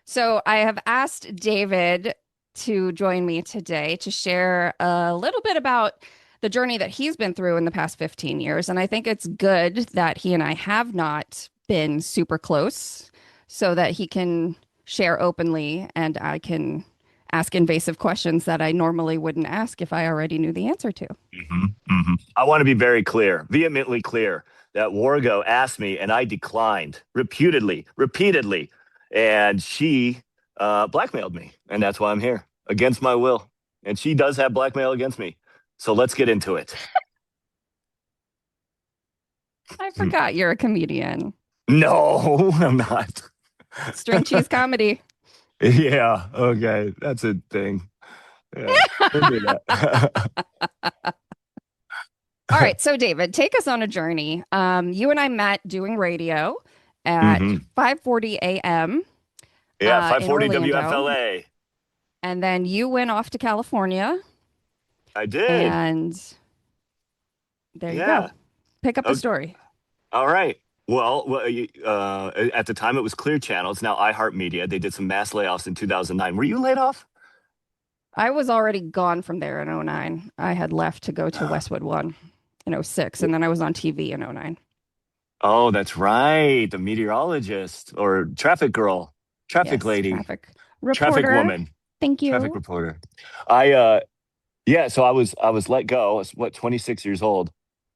So I have asked David to join me today to share a little bit about the journey that he's been through in the past 15 years. And I think it's good that he and I have not been super close so that he can share openly and I can ask invasive questions that I normally wouldn't ask if I already knew the answer to. I want to be very clear, vehemently clear, that Wargo asked me and I declined repeatedly. And she blackmailed me. And that's why I'm here against my will. And she does have blackmail against me. So let's get into it. I forgot you're a comedian. No, I'm not. String cheese comedy. Yeah, okay. That's a thing. Yeah, we'll do that. All right, so David, take us on a journey. You and I met doing radio at hmm 5:40 a.m. Yeah, In 540 Orlando, WFLA. and then you went off to California, I did. and there you go. Yeah. Pick up the Okay. story. All right. At the time it was Clear Channel. It's now iHeartMedia. They did some mass layoffs in 2009. Were you laid off? I was already gone from there in '09. I had left to go to Westwood One in '06, and then I was on TV in '09. Oh, that's right. The meteorologist or traffic girl, traffic Yes, lady, traffic traffic reporter. woman, Thank traffic you. reporter. I yeah, so I was let go. I was 26 years old.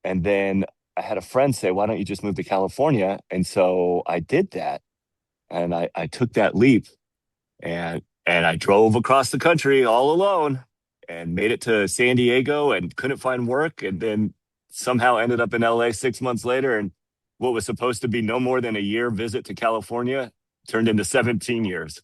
And then I had a friend say, "Why don't you just move to California?" And so I did that. And I took that leap and I drove across the country all alone and made it to San Diego and couldn't find work and then somehow ended up in LA 6 months later and what was supposed to be no more than a year visit to California turned into 17 years.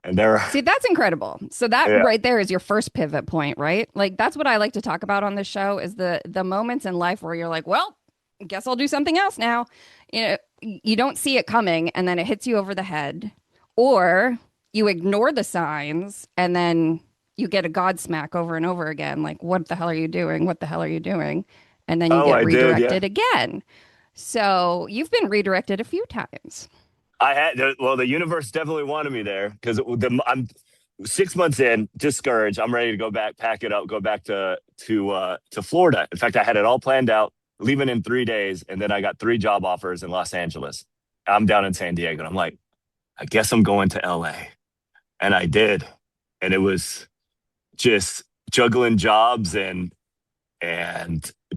And there See, that's incredible. So that yeah. right there is your first pivot point, right? Like that's what I like to talk about on this show is the moments in life where you're like, well, guess I'll do something else now. You know, you don't see it coming and then it hits you over the head, or you ignore the signs and then you get a godsmack over and over again. Like, what the hell are you doing? What the hell are you doing? And then you Oh, get I did, yeah. redirected again. So you've been redirected a few times. I had well, the universe definitely wanted me there because I'm 6 months in, discouraged. I'm ready to go back, pack it up, go back to Florida. In fact, I had it all planned out, leaving in 3 days, and then I got three job offers in Los Angeles. I'm down in San Diego, and I'm like, I guess I'm going to LA, and I did, and it was just juggling jobs and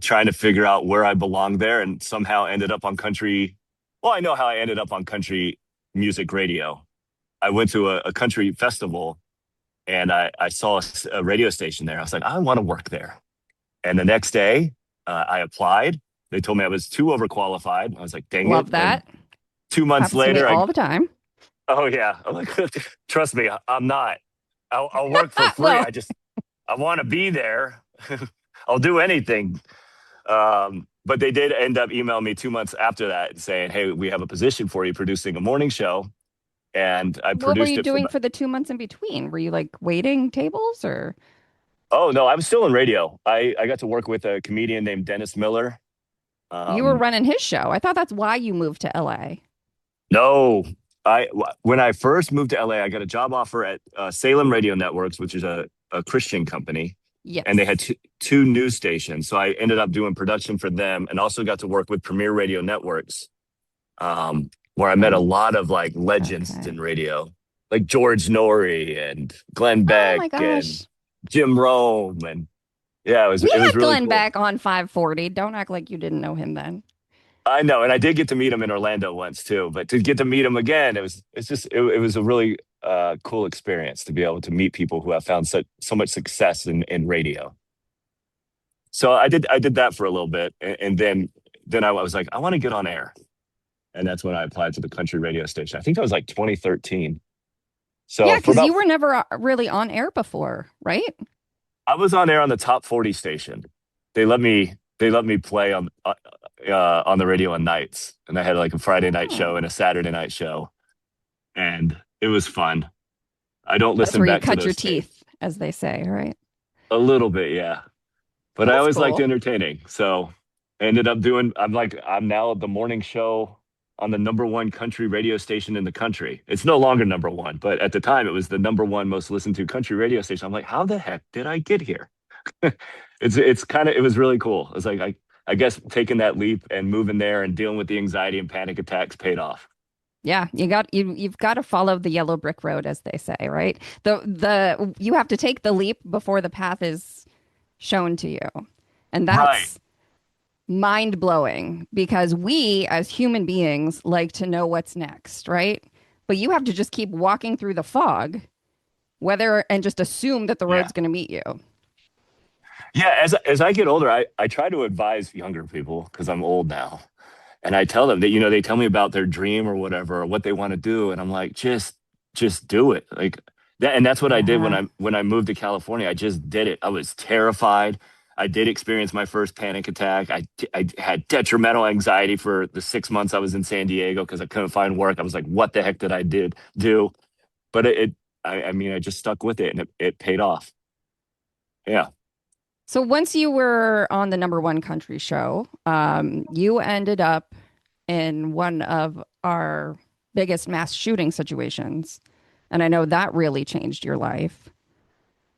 trying to figure out where I belong there, and somehow ended up on country. Well, I know how I ended up on country music radio. I went to a country festival and I saw a radio station there. I was like, I want to work there. And the next day, I applied. They told me I was too overqualified. I was like, dang it. Love And that. 2 months Happens to me later, all the time. oh yeah, I'm like, trust me, I'm not. I'll work for free. Well, I want to be there. I'll do anything. But they did end up emailing me 2 months after that and saying, hey, we have a position for you producing a morning show. And I what were produced you it for doing about, for the 2 months in between? Were you like waiting tables or oh no, I was still in radio. I got to work with a comedian named Dennis Miller. you were Um, running his show? I thought that's why you moved to LA. no, when I first moved to LA, I got a job offer at Salem Radio Networks, which is a Christian company, and they had Yes. two news stations. So I ended up doing production for them, and also got to work with Premier Radio Networks, where I met a And lot of like legends okay. in radio, like George Norrie and Glenn Oh Beck my and gosh. Jim Rome, and yeah, We it was had really Glenn cool. back on 540. Don't act like you didn't know him then. I know, and I did get to meet him in Orlando once too. But to get to meet him again, it was a really cool experience to be able to meet people who have found so much success in radio. So I did that for a little bit, and then I was like, I want to get on air, and that's when I applied to the country radio station. I think that was like 2013. Yeah, So for because about you were never really on air before, right? I was on air on the top 40 station. They let me play on the radio on nights, and I had like a Friday night show and Oh, a Saturday night show, and it was fun. I don't that's listen where you back to cut your those tapes. teeth, as they say, right? A little bit, yeah, but I That's always liked cool. entertaining, so I ended up doing. I'm now the morning show. on the number one country radio station in the country. It's no longer number one, but at the time it was the number one most listened to country radio station. I'm like, how the heck did I get here? It's kind of, it was really cool. It's like I guess taking that leap and moving there and dealing with the anxiety and panic attacks paid off. Yeah, you've got to follow the yellow brick road, as they say, right? The you have to take the leap before the path is shown to you. And Right. that's mind blowing because we as human beings like to know what's next, right? But you have to just keep walking through the fog, whether and just assume that the Yeah. road's going to meet you. Yeah. As I get older, I try to advise younger people because I'm old now. And I tell them that, they tell me about their dream or whatever, or what they want to do. And I'm like, just do it. Like that. And that's what I did Yeah. when I moved to California. I just did it. I was terrified. I did experience my first panic attack. I had detrimental anxiety for the 6 months I was in San Diego because I couldn't find work. I was like, what the heck did I did do? But I mean, I just stuck with it and it paid off. Yeah. So once you were on the number one country show, you ended up in one of our biggest mass shooting situations. And I know that really changed your life.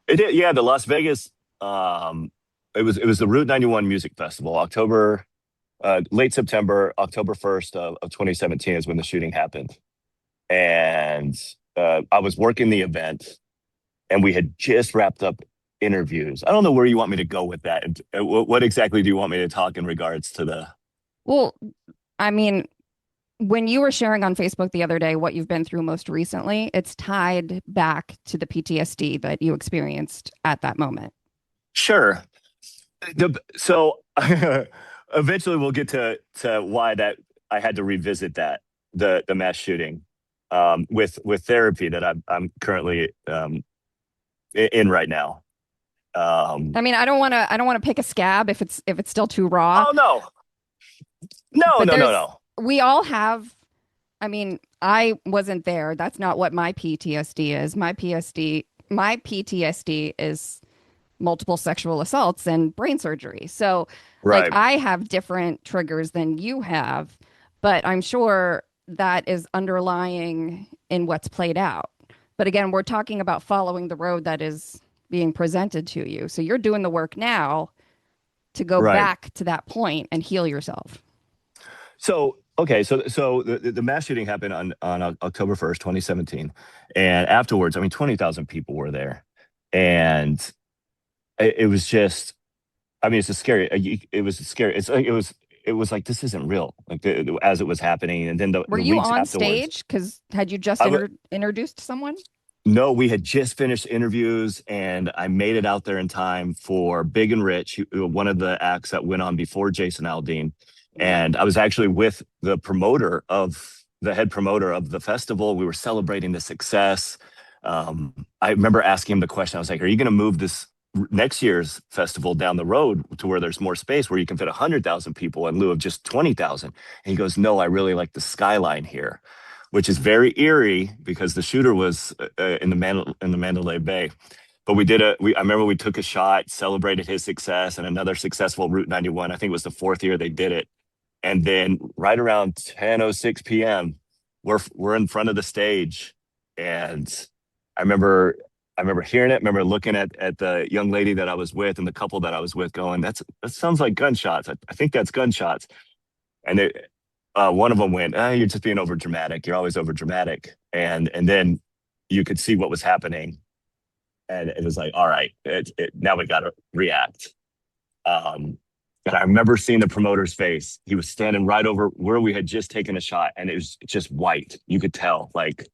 It did. Yeah. The Las Vegas, um, it was the Route 91 Music Festival, late September, October 1st of 2017 is when the shooting happened. And I was working the event and we had just wrapped up interviews. I don't know where you want me to go with that. And what exactly do you want me to talk in regards to the? Well, I mean, when you were sharing on Facebook the other day what you've been through most recently, it's tied back to the PTSD that you experienced at that moment. Sure. So eventually we'll get to why that I had to revisit that the mass shooting with therapy that I'm currently in right now. Um, I mean, I don't want to pick a scab if it's still too raw, oh no, no, but no, no, there's no. we all have. I mean, I wasn't there. That's not what my PTSD is. My PTSD is multiple sexual assaults and brain surgery. So, like, Right, I have different triggers than you have, but I'm sure that is underlying in what's played out. But again, we're talking about following the road that is being presented to you. So you're doing the work now to go right. back to that point and heal yourself. So okay, so the mass shooting happened on October 1st, 2017, and afterwards, I mean, 20,000 people were there, and it was just, I mean, it's a scary. It was scary. It's like it was like this isn't real. Like as it was happening, and then Were the you weeks on afterwards, stage? Because had you just I w- introduced someone? no, we had just finished interviews, and I made it out there in time for Big and Rich, one of the acts that went on before Jason Aldean, Yeah. and I was actually with the head promoter of the festival. We were celebrating the success. I remember asking him the question. I was like, "Are you going to move this next year's festival down the road to where there's more space where you can fit 100,000 people in lieu of just 20,000?" And he goes, "No, I really like the skyline here," which is very eerie because the shooter was in the Mandalay Bay. But I remember we took a shot, celebrated his success and another successful Route 91. I think it was the fourth year they did it. And then right around 10:06 p.m., we're in front of the stage. And I remember I remember hearing it, I remember looking at the young lady that I was with and the couple that I was with going, that sounds like gunshots. I think that's gunshots. And one of them went, you're just being over dramatic. You're always over dramatic. And then you could see what was happening. And it was like, all right, now we got to react. Um, and I remember seeing the promoter's face. He was standing right over where we had just taken a shot, and it was just white. You could tell, like,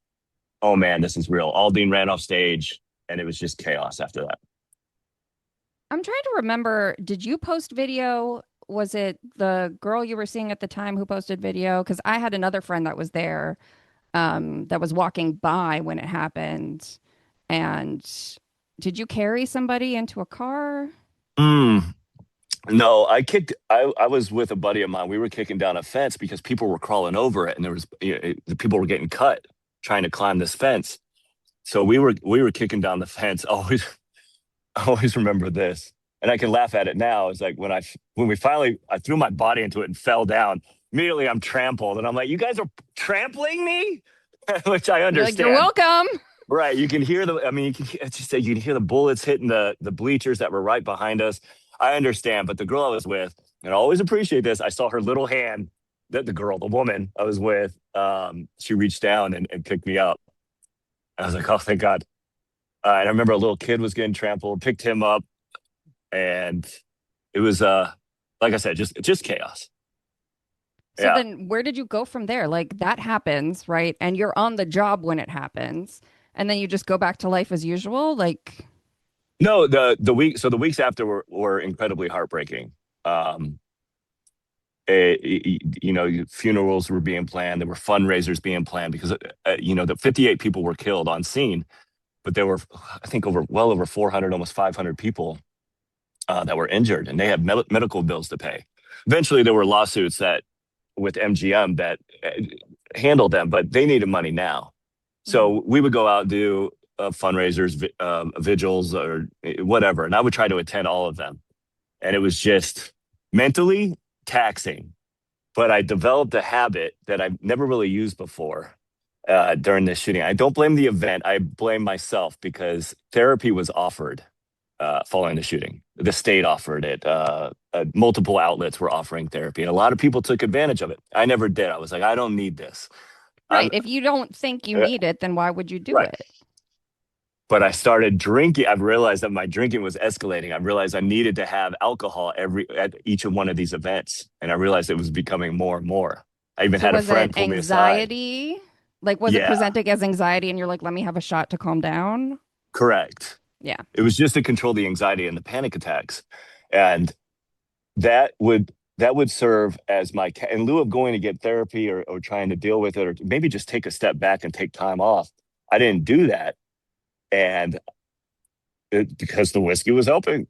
oh man, this is real. Aldine ran off stage, and it was just chaos after that. I'm trying to remember, did you post video? Was it the girl you were seeing at the time who posted video? Because I had another friend that was there, that was walking by when it happened. And did you carry somebody into a car? Mm, no, I was with a buddy of mine. We were kicking down a fence because people were crawling over it, and the people were getting cut trying to climb this fence. So we were kicking down the fence. Always I always remember this, and I can laugh at it now. It's like when we finally I threw my body into it and fell down. Immediately I'm trampled, and I'm like, you guys are trampling me, which I You're like, you're understand. welcome. Right. You can hear the, I mean, you can, it's just that you can hear the bullets hitting the bleachers that were right behind us. I understand. But the girl I was with, and I always appreciate this, I saw her little hand, the girl, the woman I was with, she reached down and picked me up. I was like, oh, thank God. And I remember a little kid was getting trampled, picked him up, and it was, like I said, just chaos. So Yeah. then where did you go from there? Like that happens, right? And you're on the job when it happens. And then you just go back to life as usual. Like, No, the weeks after were incredibly heartbreaking. Um, Funerals were being planned. There were fundraisers being planned because, the 58 people were killed on scene, but there were, I think, over 400, almost 500 people that were injured, and they had medical bills to pay. Eventually, there were lawsuits that with MGM that handled them, but they needed money now. mhm. So we would go out and do fundraisers, vigils, or whatever, and I would try to attend all of them, and it was just mentally taxing. But I developed a habit that I've never really used before during this shooting. I don't blame the event. I blame myself because therapy was offered following the shooting. The state offered it. Multiple outlets were offering therapy, and a lot of people took advantage of it. I never did. I was like, I don't need this. Right. I'm If you don't think you uh, need it, then why would you do right. it? But I started drinking. I realized that my drinking was escalating. I realized I needed to have alcohol at each of one of these events, and I realized it was becoming more and more. I even So had a was it friend pull me aside. anxiety? Like, was it Yeah, presenting as anxiety and you're like, let me have a shot to calm down? correct. Yeah. It was just to control the anxiety and the panic attacks, and that would serve as my in lieu of going to get therapy or trying to deal with it or maybe just take a step back and take time off. I didn't do that, and because the whiskey was helping.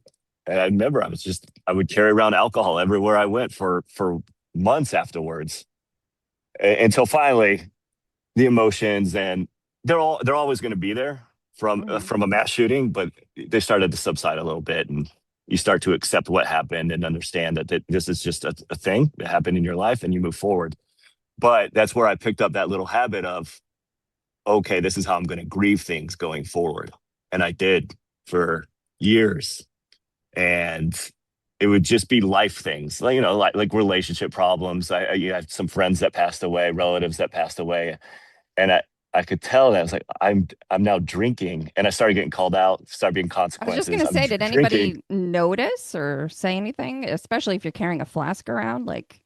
And I remember I would carry around alcohol everywhere I went for months afterwards until finally the emotions and they're always going to be there Hmm. from a mass shooting, but they started to subside a little bit, and you start to accept what happened and understand that this is just a thing that happened in your life, and you move forward. But that's where I picked up that little habit of, okay, this is how I'm going to grieve things going forward, and I did for years, and it would just be life things, like relationship problems. I had some friends that passed away, relatives that passed away, and I could tell that I was like, I'm now drinking, and I started getting called out, started being I was just consequences. gonna I'm say, did drinking. anybody notice or say anything, especially if you're carrying a flask around? Like,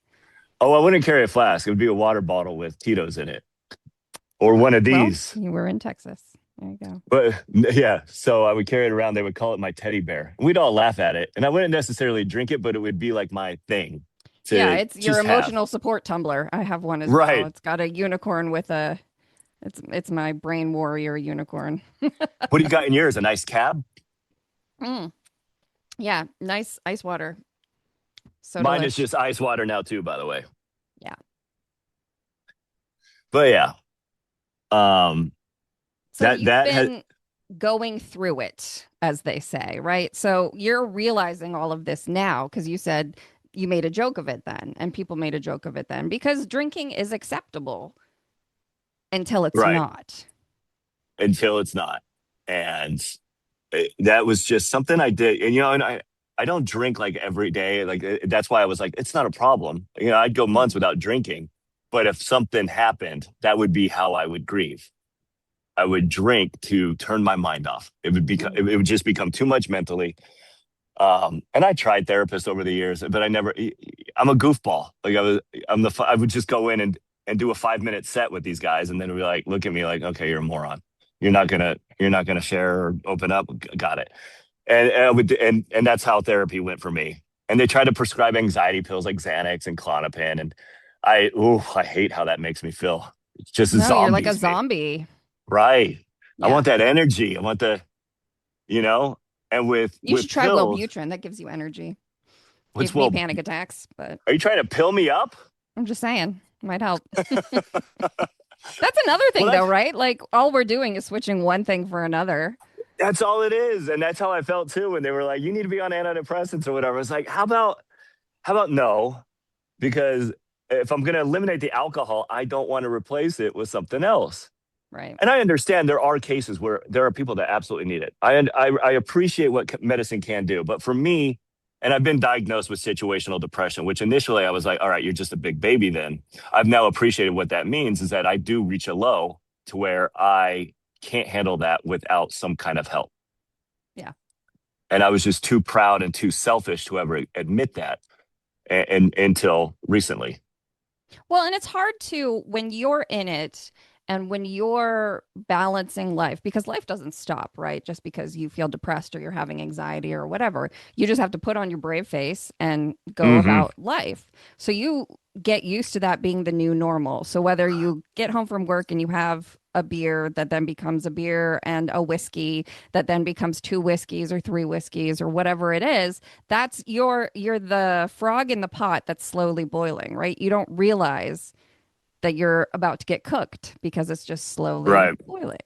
Oh, I wouldn't carry a flask. It would be a water bottle with Tito's in it, or one of well, these. you were in Texas. There you go. But yeah, so I would carry it around. They would call it my teddy bear. We'd all laugh at it, and I wouldn't necessarily drink it, but it would be like my thing Yeah, to it's your just have. emotional support tumbler. I have one as well. Right. It's got a unicorn with a it's my brain warrior unicorn. What do you got in yours? A nice cab? Mm. Yeah, nice ice water. So Mine is delish. just ice water now too, by the way. Yeah. But yeah, um, So that you've that has been going through it, as they say, right? So you're realizing all of this now because you said you made a joke of it then, and people made a joke of it then because drinking is acceptable until it's right not. until it's not, and that was just something I did, and I don't drink like every day, like that's why I was like, it's not a problem. I'd go months Mhm. without drinking, but if something happened, that would be how I would grieve. I would drink to turn my mind off. Mhm. It would just become too much mentally. And I tried therapists over the years, but I never. I'm a goofball. I would just go in and do a 5 minute set with these guys, and then be like, look at me like, okay, you're a moron. You're not gonna share or open up. Got it. And that's how therapy went for me. And they tried to prescribe anxiety pills like Xanax and Clonopin, and I hate how that makes me feel. It's just No, you're like a zombies, man. zombie. Right. I Yeah. want that energy. I want you know, and You should with try pills, Wellbutrin. That gives you energy. what's Gave me well, panic attacks, but are you trying to pill me up? I'm just saying, might help. That's another Well, thing though, right? Like all we're doing is switching one thing for another. that's all it is. And that's how I felt too when they were like, you need to be on antidepressants or whatever. It's like, how about no? Because if I'm going to eliminate the alcohol, I don't want to replace it with something else. Right. And I understand there are cases where there are people that absolutely need it. I appreciate what medicine can do, but for me, and I've been diagnosed with situational depression, which initially I was like, all right, you're just a big baby then. I've now appreciated what that means is that I do reach a low to where I can't handle that without some kind of help. Yeah. And I was just too proud and too selfish to ever admit that and until recently. Well, and it's hard to when you're in it and when you're balancing life, because life doesn't stop, right? Just because you feel depressed or you're having anxiety or whatever. You just have to put on your brave face and go Hmm. about life. So you get used to that being the new normal. So whether you get home from work and you have a beer that then becomes a beer and a whiskey that then becomes two whiskeys or three whiskeys or whatever it is, that's you're the frog in the pot that's slowly boiling, right? You don't realize that you're about to get cooked because it's just slowly Right. boiling.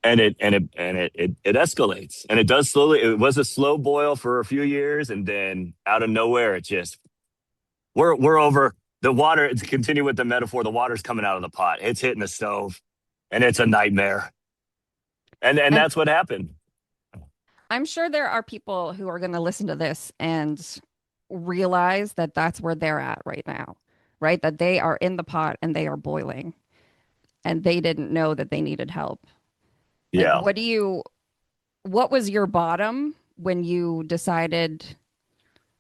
And it escalates and it does slowly. It was a slow boil for a few years, and then out of nowhere, it just we're over the water. To continue with the metaphor, the water's coming out of the pot. It's hitting the stove, and it's a nightmare. And And that's what happened. I'm sure there are people who are going to listen to this and realize that that's where they're at right now, right? That they are in the pot and they are boiling and they didn't know that they needed help. Like, Yeah. what was your bottom when you decided?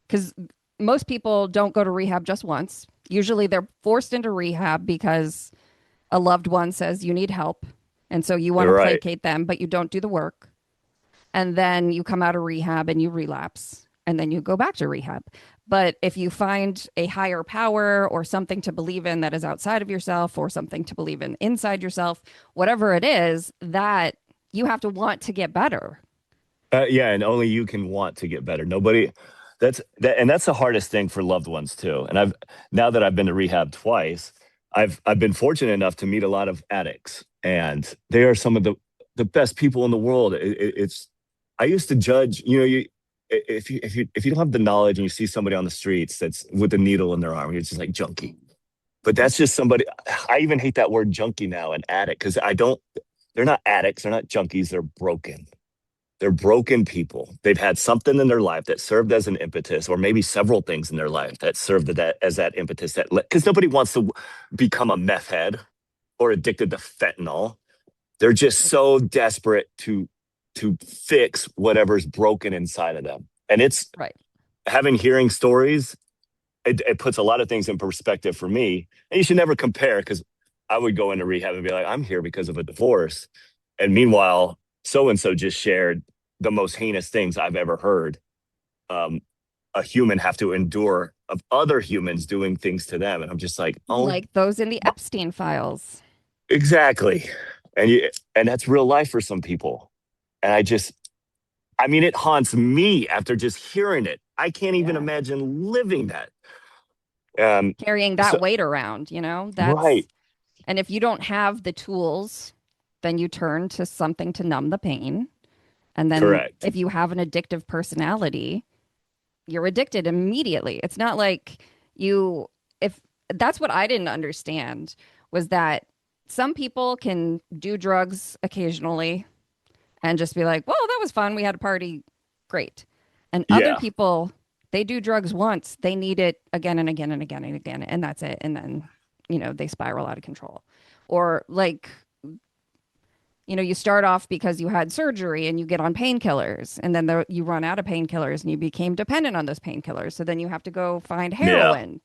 Because most people don't go to rehab just once. Usually they're forced into rehab because a loved one says you need help. And so you want You're to right. placate them, but you don't do the work. And then you come out of rehab and you relapse and then you go back to rehab. But if you find a higher power or something to believe in that is outside of yourself or something to believe in inside yourself, whatever it is, that you have to want to get better. Yeah, and only you can want to get better. Nobody. And that's the hardest thing for loved ones too. And I've now that I've been to rehab twice, I've been fortunate enough to meet a lot of addicts, and they are some of the best people in the world. It's I used to judge, if you don't have the knowledge and you see somebody on the streets that's with a needle in their arm, you're just like junkie. But that's just somebody. I even hate that word junkie now and addict because I don't. They're not addicts. They're not junkies. They're broken. They're broken people. They've had something in their life that served as an impetus, or maybe several things in their life that served as that impetus. That because nobody wants to become a meth head or addicted to fentanyl. They're just so desperate to fix whatever's broken inside of them. And it's Right. having hearing stories. It puts a lot of things in perspective for me. And you should never compare because I would go into rehab and be like, I'm here because of a divorce. And meanwhile, so and so just shared the most heinous things I've ever heard. Um, a human have to endure of other humans doing things to them. And I'm just like, oh, Like those in the Epstein files. exactly. And that's real life for some people. And I mean, it haunts me after just hearing it. I can't even Yeah. imagine living that. Um, Carrying so that weight around, that's, right, and if you don't have the tools, then you turn to something to numb the pain. And then correct. if you have an addictive personality, you're addicted immediately. It's not like you, if that's what I didn't understand was that some people can do drugs occasionally and just be like, well, that was fun. We had a party. Great. And other Yeah, people, they do drugs once, they need it again and again and again and again. And that's it. And then, they spiral out of control. Or like, you start off because you had surgery and you get on painkillers, and then you run out of painkillers and you became dependent on those painkillers. So then you have to go find yeah, heroin.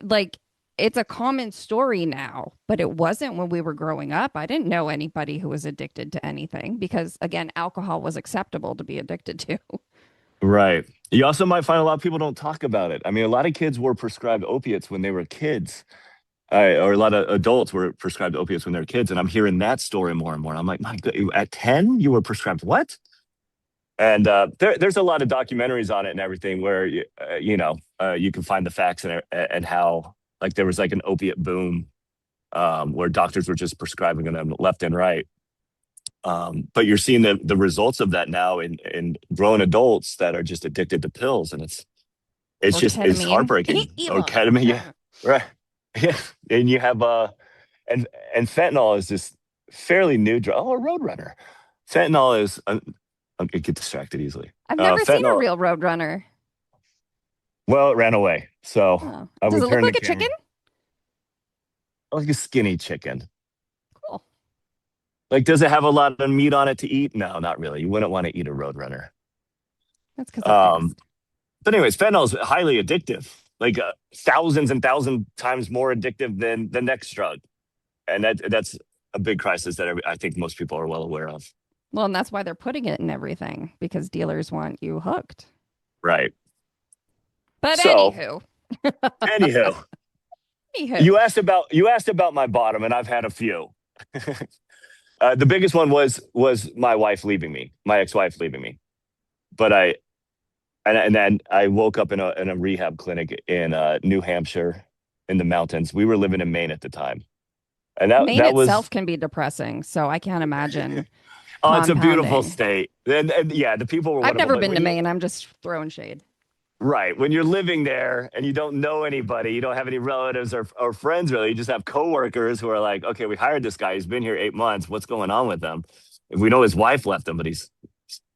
Like it's a common story now, but it wasn't when we were growing up. I didn't know anybody who was addicted to anything because, again, alcohol was acceptable to be addicted to. right. You also might find a lot of people don't talk about it. I mean, a lot of kids were prescribed opiates when they were kids, or a lot of adults were prescribed opiates when they were kids. And I'm hearing that story more and more. I'm like, my God, at 10, you were prescribed what? And there's a lot of documentaries on it and everything where you can find the facts and how like there was like an opiate boom where doctors were just prescribing them left and right. But you're seeing the results of that now in grown adults that are just addicted to pills, and it's Or just it's ketamine. heartbreaking. Or Elon. ketamine, yeah, right. Yeah, and you have and and fentanyl is this fairly new drug. Oh, a roadrunner. Fentanyl is I get distracted easily. I've never seen a Fentanyl. real roadrunner. Well, it ran away, so Oh. I Does would it look turn the like a chicken? camera like a skinny chicken. Cool. Like, does it have a lot of meat on it to eat? No, not really. You wouldn't want to eat a roadrunner. That's because it Um, passed. but anyways, fentanyl is highly addictive, like thousands and thousand times more addictive than the next drug, and that's a big crisis that I think most people are well aware of. Well, and that's why they're putting it in everything because dealers want you hooked. Right. But So, anywho, anywho, anywho, you asked about my bottom, and I've had a few. The biggest one was my wife leaving me, my ex-wife leaving me. But and then I woke up in a rehab clinic in New Hampshire in the mountains. We were living in Maine at the time, and Maine that was itself can be depressing, so I can't imagine oh, it's a beautiful compounding. state. And yeah, the people were I've wonderful. never But been when to you Maine. I'm just throwing shade. right when you're living there and you don't know anybody, you don't have any relatives or friends really. You just have coworkers who are like, okay, we hired this guy. He's been here 8 months. What's going on with him? If we know his wife left him, but he's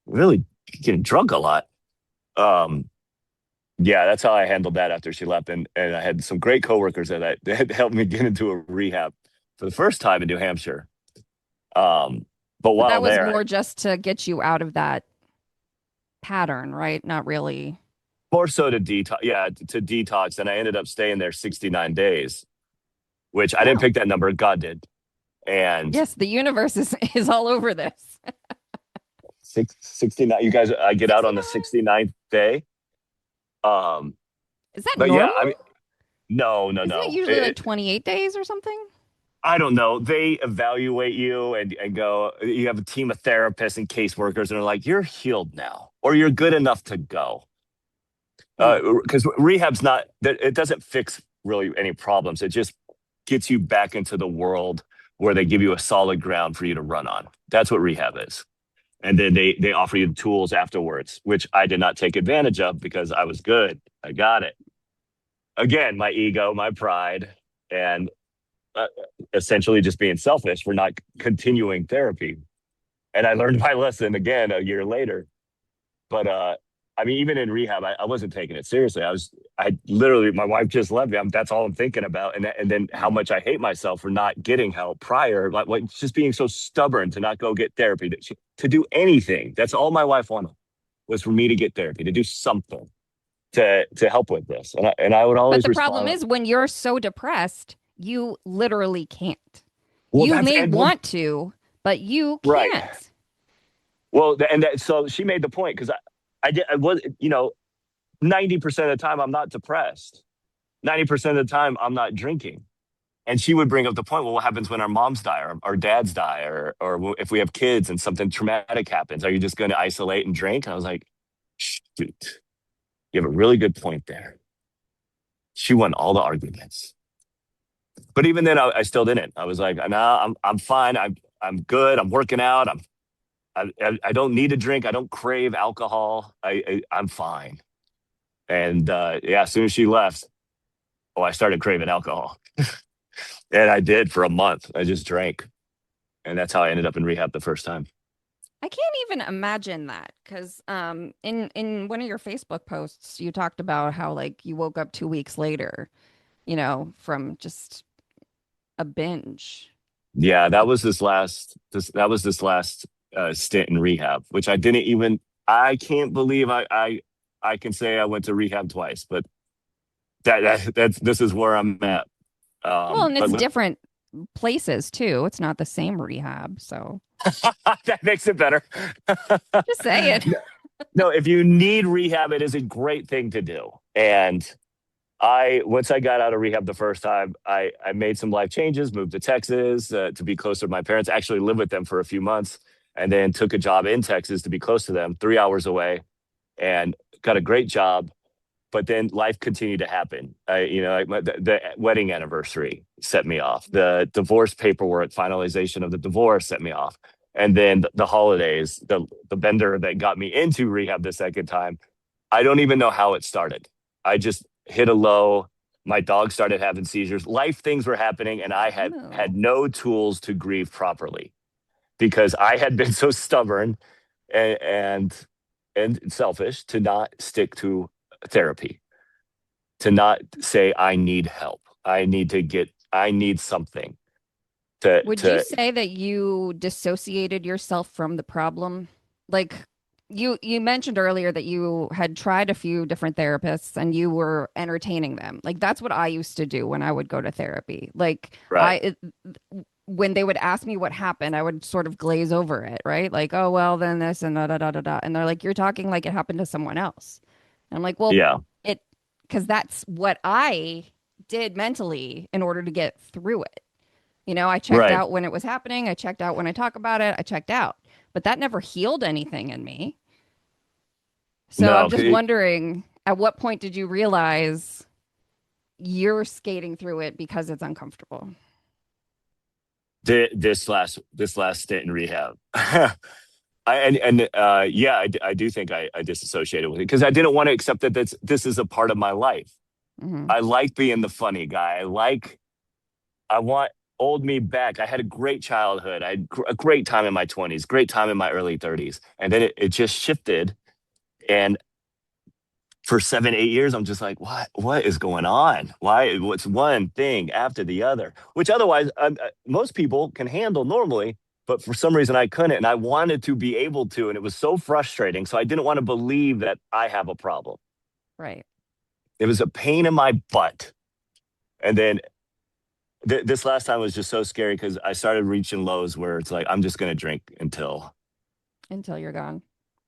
really getting drunk a lot. Um, Yeah, that's how I handled that after she left, and I had some great coworkers that helped me get into a rehab for the first time in New Hampshire. Um, but But while that was there, more just to get you out of that pattern, right? Not really. more so to detox, yeah, to detox, and I ended up staying there 69 days, which I didn't Oh, pick that number, God did, and yes, the universe is all over this. 69. You guys, I get out on the 69. 69th day. Um, Is that but yeah, normal? I mean, no, no, Isn't it no. usually like 28 days or something? I don't know. They evaluate you and go, you have a team of therapists and caseworkers, and are like, you're healed now, or you're good enough to go. Hmm. Because rehab's not, it doesn't fix really any problems. It just gets you back into the world where they give you a solid ground for you to run on. That's what rehab is. And then they offer you the tools afterwards, which I did not take advantage of because I was good. I got it. Again, my ego, my pride, and uh, essentially just being selfish for not continuing therapy. And I learned my lesson again a year later. But I mean, even in rehab, I wasn't taking it seriously. I literally, my wife just left me. That's all I'm thinking about. And then how much I hate myself for not getting help prior, like just being so stubborn to not go get therapy, to do anything. That's all my wife wanted was for me to get therapy, to do something to help with this. And I would But always the problem respond, is when you're so depressed, you literally can't. well, You that's, may and well, want to, but you right. can't. Well, and so she made the point because I was, 90% of the time I'm not depressed. 90% of the time I'm not drinking. And she would bring up the point, well, what happens when our moms die or our dads die or if we have kids and something traumatic happens? Are you just going to isolate and drink? And I was like, shoot, you have a really good point there. She won all the arguments. But even then, I still didn't. I was like, no, I'm fine. I'm good. I'm working out. I don't need to drink. I don't crave alcohol. I'm fine. And yeah, as soon as she left, oh, I started craving alcohol. And I did for a month. I just drank. And that's how I ended up in rehab the first time. I can't even imagine that because in one of your Facebook posts you talked about how like you woke up 2 weeks later, from just a binge. Yeah, Like, that was this last stint in rehab, which I didn't even I can't believe I can say I went to rehab twice, but that's this is where I'm at. well, and But it's different places too. It's not the same rehab, so that makes it better. just say it. No, if you need rehab, it is a great thing to do. And I once I got out of rehab the first time, I made some life changes, moved to Texas to be closer to my parents, actually lived with them for a few months, and then took a job in Texas to be close to them, 3 hours away, and got a great job. But then life continued to happen. The wedding anniversary set me off. The divorce paperwork, finalization of the divorce set me off. And then the holidays, the vendor that got me into rehab the second time, I don't even know how it started. I just hit a low. My dog started having seizures. Life things were happening, and I had Oh. no tools to grieve properly because I had been so stubborn and and selfish to not stick to therapy, to not say I need help. I need something Would you to say that you dissociated yourself from the problem? Like you mentioned earlier that you had tried a few different therapists and you were entertaining them. Like that's what I used to do when I would go to therapy. Like right. when they would ask me what happened, I would sort of glaze over it, right? Like, oh well, then this and da da da da da. And they're like, you're talking like it happened to someone else. And I'm like, well, Yeah. it because that's what I did mentally in order to get through it. I checked Right. out when it was happening. I checked out when I talk about it. I checked out. But that never healed anything in me. So I'm No, just wondering, at what point did you realize you're skating through it because it's uncomfortable? this last stint in rehab. Yeah, I do think I disassociated with it because I didn't want to accept that this is a part of my life. Hmm. I like being the funny guy. I want old me back. I had a great childhood. I had a great time in my 20s, great time in my early 30s. And then it just shifted. And for 7, 8 years, I'm just like, what is going on? What's one thing after the other? Which otherwise, most people can handle normally, but for some reason I couldn't. And I wanted to be able to. And it was so frustrating. So I didn't want to believe that I have a problem. Right. It was a pain in my butt. And then this last time was just so scary because I started reaching lows where it's like, I'm just going to drink Until you're gone.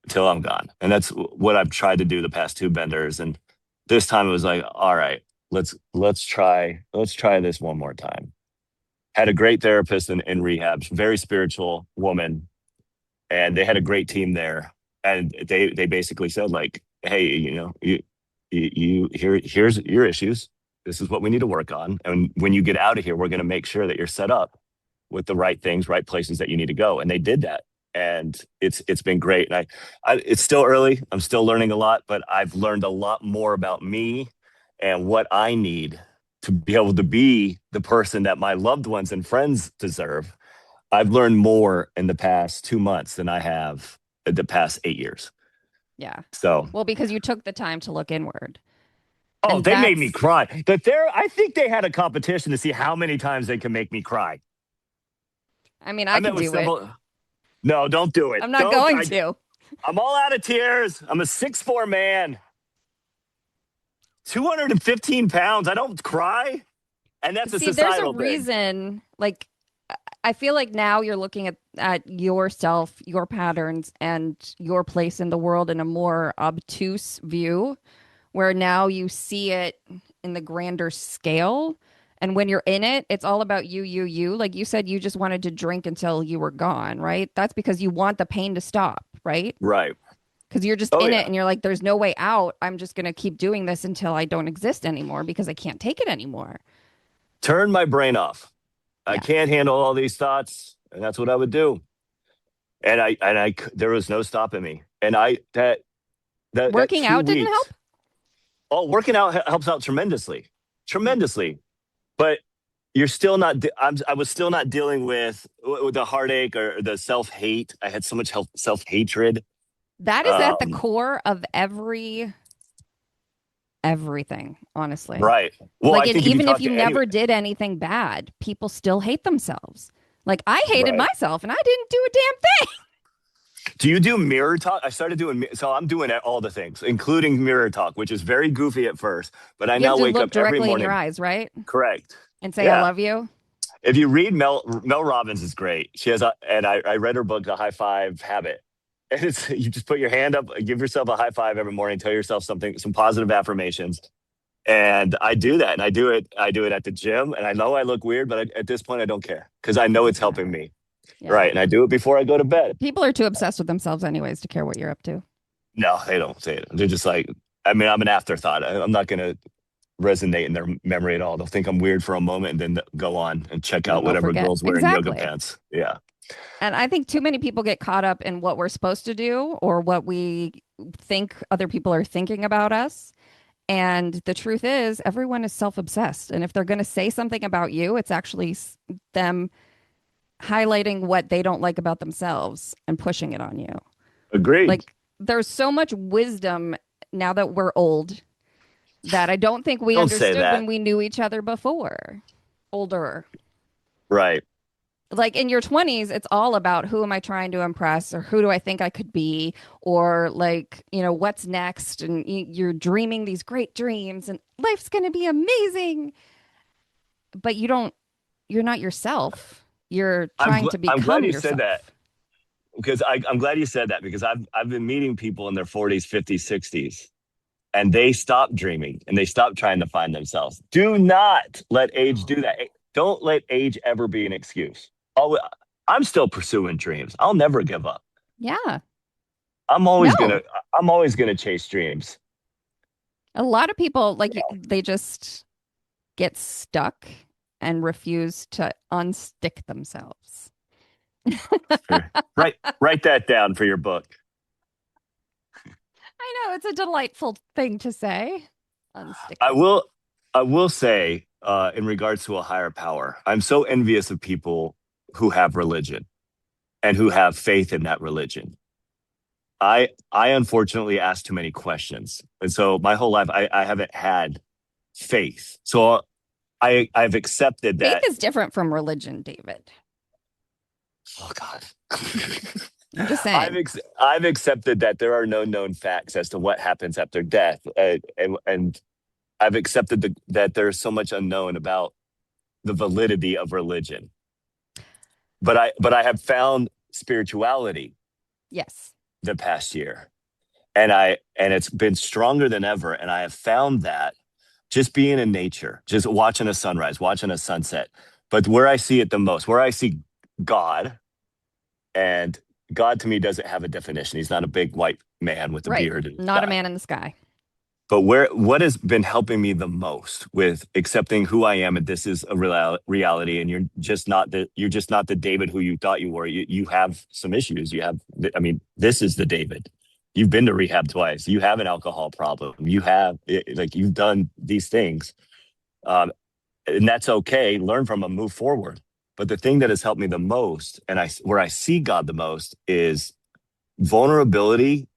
until I'm gone. And that's what I've tried to do the past two benders. And this time it was like, all right, let's try this one more time. Had a great therapist in rehab, very spiritual woman, and they had a great team there. And they basically said like, hey, here's your issues. This is what we need to work on. And when you get out of here, we're going to make sure that you're set up with the right things, right places that you need to go. And they did that. And it's been great. And it's still early. I'm still learning a lot, but I've learned a lot more about me and what I need to be able to be the person that my loved ones and friends deserve. I've learned more in the past 2 months than I have in the past 8 years. Yeah. So, Well, because you took the time to look inward. oh, And they made me that's, cry. I think they had a competition to see how many times they can make me cry. I mean, I I met could with do it. several. No, don't do it. I'm not Don't. going to. I'm all out of tears. I'm a 6'4" man, 215 pounds. I don't cry. And that's a See, there's a societal thing. reason, like, I feel like now you're looking at yourself, your patterns, and your place in the world in a more obtuse view, where now you see it in the grander scale. And when you're in it, it's all about you, you, you. Like you said, you just wanted to drink until you were gone, right? That's because you want the pain to stop, right? Right. Because you're just Oh, in it yeah. and you're like, there's no way out. I'm just going to keep doing this until I don't exist anymore because I can't take it anymore. Turn my brain off. I Yeah. can't handle all these thoughts. And that's what I would do. There was no stopping me. And that Working two out didn't weeks, help. oh, working out helps out tremendously, Mm. tremendously. But you're still not. I was still not dealing with the heartache or the self hate. I had so much self hatred. That is at the Um, core of everything, honestly. right. Well, Like, I and think if you even if talk you to any, never did anything bad, people still hate themselves. Like, I hated right. myself and I didn't do a damn thing. Do you do mirror talk? I started doing so. I'm doing all the things, including mirror talk, which is very goofy at first, but I You have now to wake look up every directly in your morning. eyes, right? Correct. And say, I Yeah. love you. If you read Mel Robbins is great. She has and I read her book, The High Five Habit. And it's you just put your hand up, give yourself a high five every morning, tell yourself something, some positive affirmations. And I do that, and I do it at the gym, and I know I look weird, but at this point, I don't care because I know it's Doesn't helping matter. me. Yeah. Right, and I do it before I go to bed. People are too obsessed with themselves, anyways, to care what you're up to. No, they don't say it. They're just like, I mean, I'm an afterthought. I'm not going to resonate in their memory at all. They'll think I'm weird for a moment and then go on and check And then out they'll whatever forget. girls wearing yoga Exactly. pants. Yeah. And I think too many people get caught up in what we're supposed to do or what we think other people are thinking about us. And the truth is, everyone is self-obsessed. And if they're going to say something about you, it's actually them highlighting what they don't like about themselves and pushing it on you. Agreed. Like, there's so much wisdom now that we're old that I don't think we Don't say understood when that. we knew each other before. Older. Right. Like in your 20s, it's all about who am I trying to impress or who do I think I could be or like, what's next? And you're dreaming these great dreams and life's going to be amazing. But you're not yourself. You're trying to I'm glad become you said that yourself. because I'm glad you said that because I've been meeting people in their 40s, 50s, 60s, and they stop dreaming and they stop trying to find themselves. Do not let age do that. Don't let age ever be an excuse. Always, I'm still pursuing dreams. I'll never give up. Yeah. I'm always gonna No. I'm always gonna chase dreams. A lot of people they just get stuck and refuse to unstick themselves. Sure. Write that down for your book. I know it's a delightful thing to say. Unstick I yourself. will I will say in regards to a higher power, I'm so envious of people who have religion and who have faith in that religion. I unfortunately ask too many questions. And so my whole life I haven't had faith. So I've accepted Faith that. is different from religion, David. Oh God. I'm just saying. I've accepted that there are no known facts as to what happens after death, and I've accepted that there's so much unknown about the validity of religion. But I have found spirituality Yes. the past year, and it's been stronger than ever. And I have found that just being in nature, just watching a sunrise, watching a sunset. But where I see it the most, where I see God, and God to me doesn't have a definition. He's not a big white man with a Right. beard in the Not a sky. man in the sky. But what has been helping me the most with accepting who I am, and this is a reality, and you're just not the David who you thought you were. You have some issues. I mean, this is the David. You've been to rehab twice. You have an alcohol problem. You've done these things, um, and that's okay. Learn from them, move forward. But the thing that has helped me the most, and where I see God the most, is vulnerability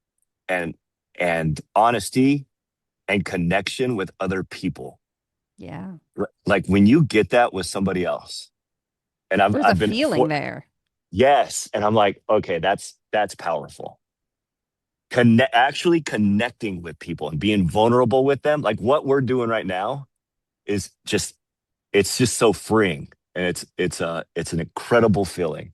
and honesty and connection with other people. Yeah. Like when you get that with somebody else, and There's a I've been feeling there. yes, and I'm like, okay, that's powerful. Actually connecting with people and being vulnerable with them, like what we're doing right now, is just it's just so freeing, and it's an incredible feeling.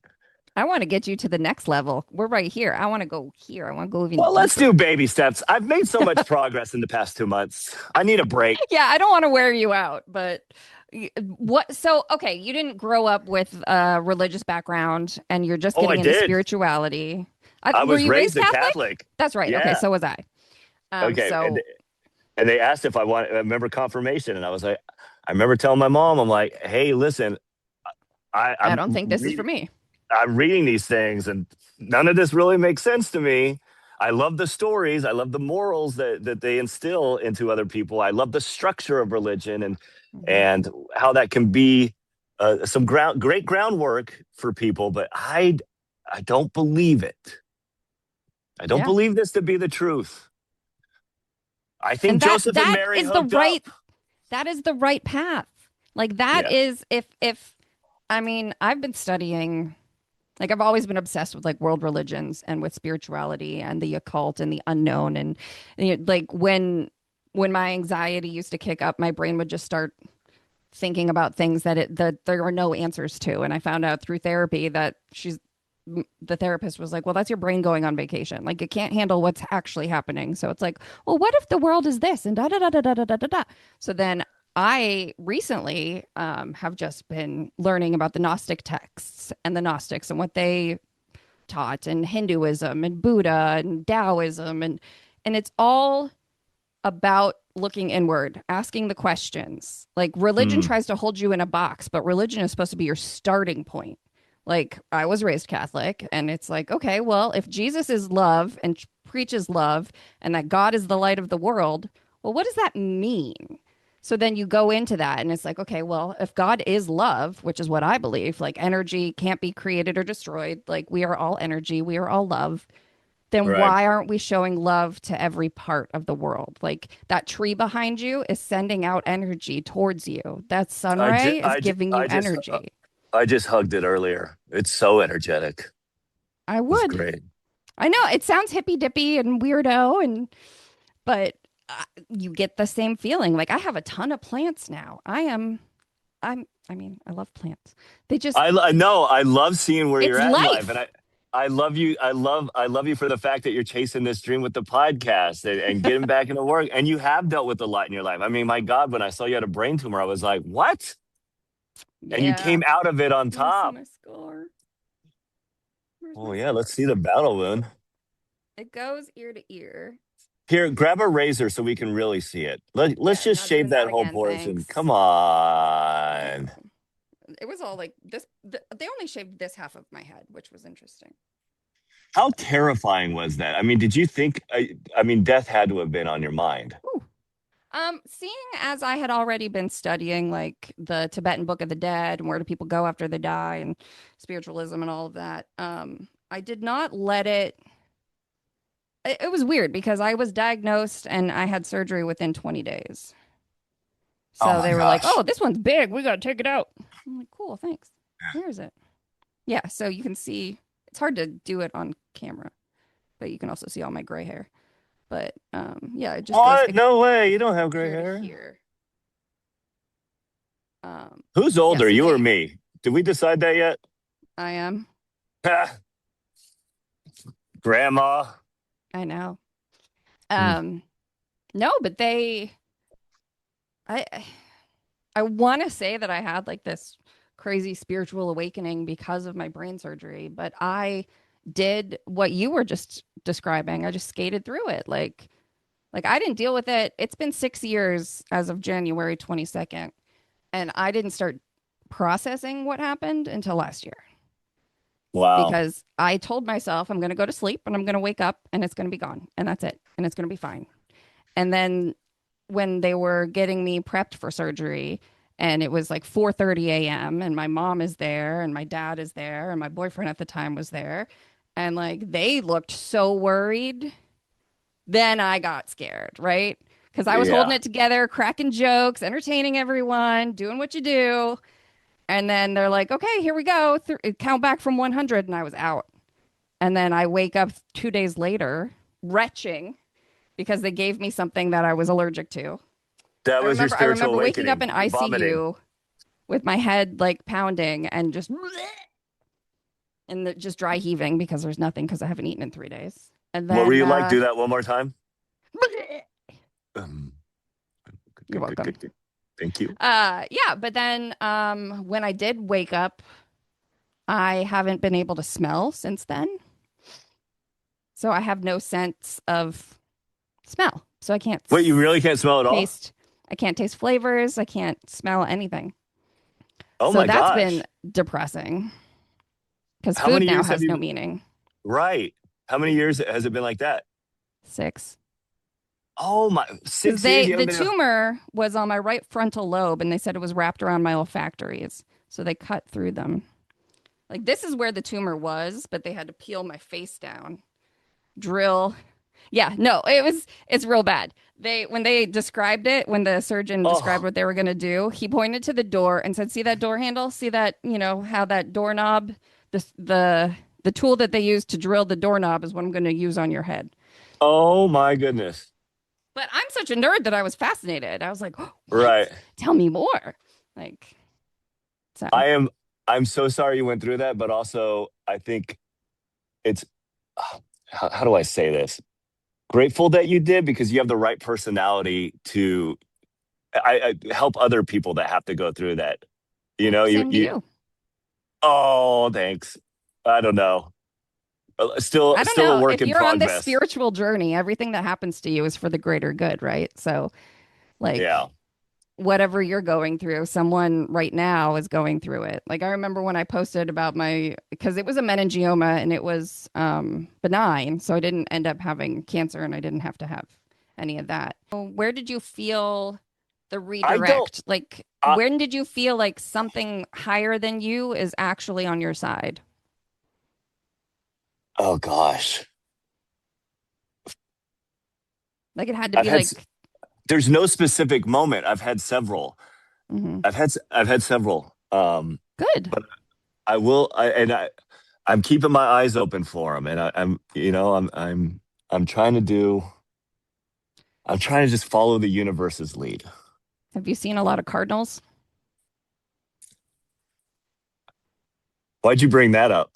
I want to get you to the next level. We're right here. I want to go here. I want to go even Well, let's deeper. do baby steps. I've made so much progress in the past 2 months. I need a break. Yeah, I don't want to wear you out, but what? So, okay, you didn't grow up with a religious background and you're just Oh, I getting into did. spirituality. I Were was you raised raised a Catholic? Catholic. That's right. Okay, Yeah. so was I. Okay. So And they asked if I remember confirmation, and I was like, I remember telling my mom, I'm like, hey, listen, I, I I'm don't think this is for reading, me. I'm reading these things, and none of this really makes sense to me. I love the stories. I love the morals that they instill into other people. I love the structure of religion, Mhm. and how that can be some great groundwork for people. But I don't believe it. I don't Yeah. believe this to be the truth. I think And that Joseph and that Mary is the hooked up. right that is the right path. Like that Yeah. is if I mean, I've been studying like I've always been obsessed with like world religions and with spirituality and the occult and the unknown and like when my anxiety used to kick up, my brain would just start thinking about things that there are no answers to. And I found out through therapy that the therapist was like, well, that's your brain going on vacation. Like it can't handle what's actually happening. So it's like, well, what if the world is this and da da da da da da da da da. So then I recently have just been learning about the Gnostic texts and the Gnostics and what they taught and Hinduism and Buddha and Taoism and it's all about looking inward, asking the questions. Like religion Mm, tries to hold you in a box, but religion is supposed to be your starting point. Like I was raised Catholic, and it's like, okay, well, if Jesus is love and preaches love and that God is the light of the world, well, what does that mean? So then you go into that and it's like, okay, well, if God is love, which is what I believe, like energy can't be created or destroyed, like we are all energy, we are all love, then Right. why aren't we showing love to every part of the world? Like that tree behind you is sending out energy towards you. That sun I just, ray is giving you energy. I just hugged it earlier. It's so energetic. I It's would. great. I know it sounds hippy dippy and weirdo, but you get the same feeling. Like I have a ton of plants now. I mean, I love plants. They just, I know. I love seeing where it's you're at in life, and life. I love you. I love you for the fact that you're chasing this dream with the podcast and getting back into work. And you have dealt with a lot in your life. I mean, my God, when I saw you had a brain tumor, I was like, what? And you Yeah. came out of it on You want to see top. my scar? Where's Oh my yeah, let's scar? see the battle wound. It goes ear to ear. Here, grab a razor so we can really see it. Let's Yeah, just not shave doing that that whole again. portion. Thanks. Come on. No. It was all like this. They only shaved this half of my head, which was interesting. How So, terrifying was that? I mean, did you think? I mean, death had to have been on your mind. whew. Seeing as I had already been studying like the Tibetan Book of the Dead and where do people go after they die and spiritualism and all of that, I did not let it was weird because I was diagnosed and I had surgery within 20 days. Oh So my they were like, "Oh, gosh. this one's big. We got to take it out." I'm like, "Cool, thanks." Where is it? Yeah, so you can see it's hard to do it on camera, but you can also see all my gray hair. But yeah, it just goes What? No way. You don't have gray here to hair. here. Who's Yeah, older, so you or they me? Did we decide that yet? I am. Grandma. I know. Hmm. Um no, but I I want to say that I had like this crazy spiritual awakening because of my brain surgery, but I did what you were just describing. I just skated through it. Like I didn't deal with it. It's been 6 years as of January 22nd, and I didn't start processing what happened until last year Wow. because I told myself I'm going to go to sleep and I'm going to wake up and it's going to be gone and that's it and it's going to be fine. And then when they were getting me prepped for surgery and it was like 4:30 a.m. and my mom is there and my dad is there and my boyfriend at the time was there and like they looked so worried, then I got scared, right? Because I was holding Yeah. it together, cracking jokes, entertaining everyone, doing what you do. And then they're like, okay, here we go. Count back from 100. And I was out. And then I wake up 2 days later, retching because they gave me something that I was allergic to. That was your I spiritual remember waking up awakening. in Vomiting. ICU with my head like pounding and just just dry heaving because there's nothing because I haven't eaten in 3 days. And What were then you like? Do that one more time. Um, you're welcome. good. Thank you. Yeah, but then when I did wake up, I haven't been able to smell since then. So I have no sense of smell. So I can't Wait, you really can't smell at all? taste I can't taste flavors, I can't smell anything. Oh So my that's been gosh. depressing because How food many now years have has no you? meaning. Right. How many years has it been like that? 6. Oh my, Because 6 years. they You the haven't been. tumor was on my right frontal lobe and they said it was wrapped around my olfactories. So they cut through them. Like this is where the tumor was, but they had to peel my face down, drill. Yeah, no, it's real bad. They when they described it, when the surgeon described Oh, what they were going to do, he pointed to the door and said, "See that door handle? See that, how that doorknob, the tool that they use to drill the doorknob is what I'm going to use on your head." oh my goodness. But I'm such a nerd that I was fascinated. I was like, oh, Right. "What? Tell me more." Like, so I am. I'm so sorry you went through that, but also I think it's. How do I say this? Grateful that you did because you have the right personality to I help other people that have to go through that. You well, know, same to you. you. Oh, thanks. I don't know. I don't Still a know. work If in you're on this progress. spiritual journey, everything that happens to you is for the greater good, right? So, Yeah. like, whatever you're going through, someone right now is going through it. Like, I remember when I posted about because it was a meningioma and it was benign. So I didn't end up having cancer and I didn't have to have any of that. Where did you feel the I don't. redirect? Like, I, when did you feel like something higher than you is actually on your side? oh gosh, Like, it had to I've be had. like, There's no specific moment. I've had several. mhm, I've had several. good. But I will. I'm keeping my eyes open for them, and I'm. I'm trying to do. I'm trying to just follow the universe's lead. Have you seen a lot of cardinals? Why'd you bring that up?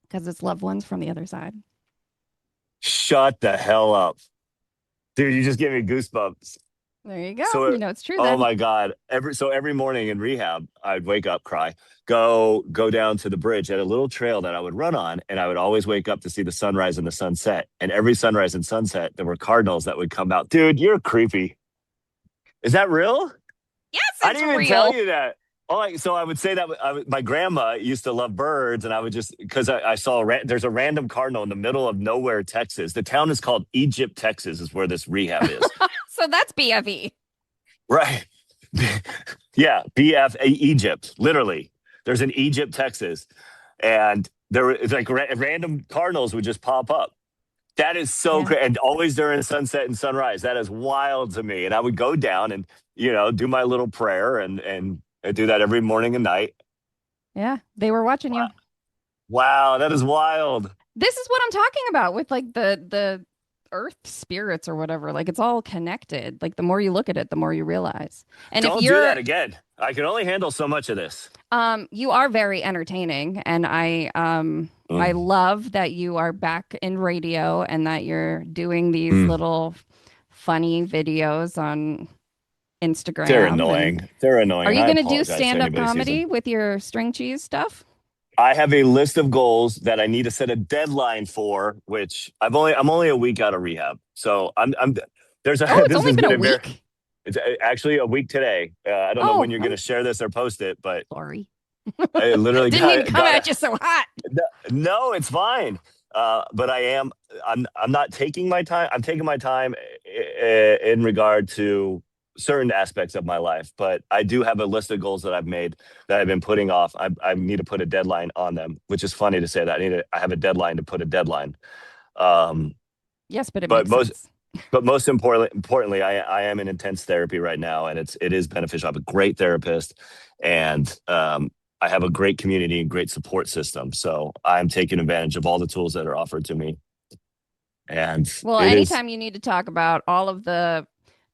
Because it's loved ones from the other side. Shut the hell up, dude! You just gave me goosebumps. There you go. So, You know it's true oh then. my God! Every morning in rehab, I'd wake up, cry, go down to the bridge at a little trail that I would run on, and I would always wake up to see the sunrise and the sunset. And every sunrise and sunset, there were cardinals that would come out. Dude, you're creepy. Is that real? Yes, I it's didn't even tell real. you that. So I would say that my grandma used to love birds, and I would just because I saw there's a random cardinal in the middle of nowhere, Texas. The town is called Egypt, Texas, is where this rehab is. So that's BFE. Right. Yeah, BF Egypt, literally. There's an Egypt, Texas, and it's like random cardinals would just pop up. That is so Yeah. great, and always during sunset and sunrise. That is wild to me. And I would go down and do my little prayer, and I do that every morning and night. Yeah. They were watching you. Wow, that is wild. This is what I'm talking about with like the earth spirits or whatever. Like it's all connected. Like the more you look at it, the more you realize. And if Don't do you're that again. I can only handle so much of this. you are very entertaining and I Mm, love that you are back in radio and that you're doing these mm. little funny videos on They're Instagram. And annoying. They're annoying, are and you I going to do apologize to stand-up anybody who sees them. comedy with your string cheese stuff? I have a list of goals that I need to set a deadline for, which I'm only a week out of rehab. So I'm there's Oh, a it's this only has been been a a very week. it's actually a week today. I don't know when Oh, you're going I'm to share this or post it, but sorry. I literally Didn't mean to come got at you so hot. no, it's fine. But I'm not taking my time. I'm taking my time in regard to certain aspects of my life, but I do have a list of goals that I've made that I've been putting off. I need to put a deadline on them, which is funny to say that. I have a deadline to put a deadline. Um, Yes, but it but makes most sense. but most importantly, I am in intense therapy right now, and it is beneficial. I have a great therapist, and I have a great community and great support system. So I'm taking advantage of all the tools that are offered to me, and Well, it is anytime you need to talk about all of the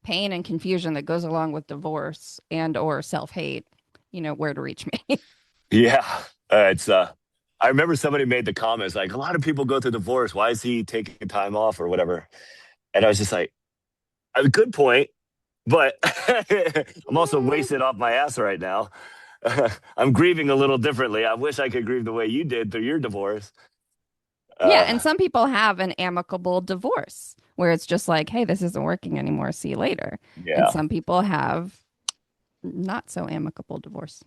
pain and confusion that goes along with divorce and or self-hate, you know where to reach me. yeah, it's I remember somebody made the comments like a lot of people go through divorce. Why is he taking time off or whatever? And I was just like, a good point, but I'm also wasted off my ass right now. I'm grieving a little differently. I wish I could grieve the way you did through your divorce. Yeah, and Uh, some people have an amicable divorce where it's just like, hey, this isn't working anymore. See you later. And yeah, some people have not so amicable divorce.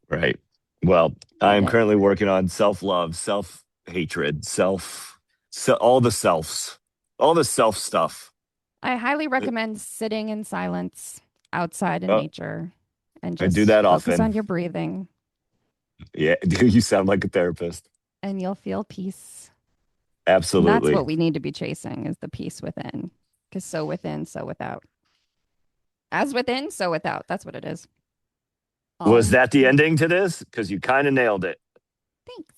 right. Well, I But am currently working on self love, self hatred, all the selves, all the self stuff. I highly recommend sitting in silence outside in Uh, nature and I do just that focus often. on your breathing Yeah, you sound like a therapist. and you'll feel peace. And that's Absolutely. what we need to be chasing is the peace within. Because so within, so without. As within, so without. That's what it is. Was Um, that the ending to this? Because you kind of nailed it. thanks.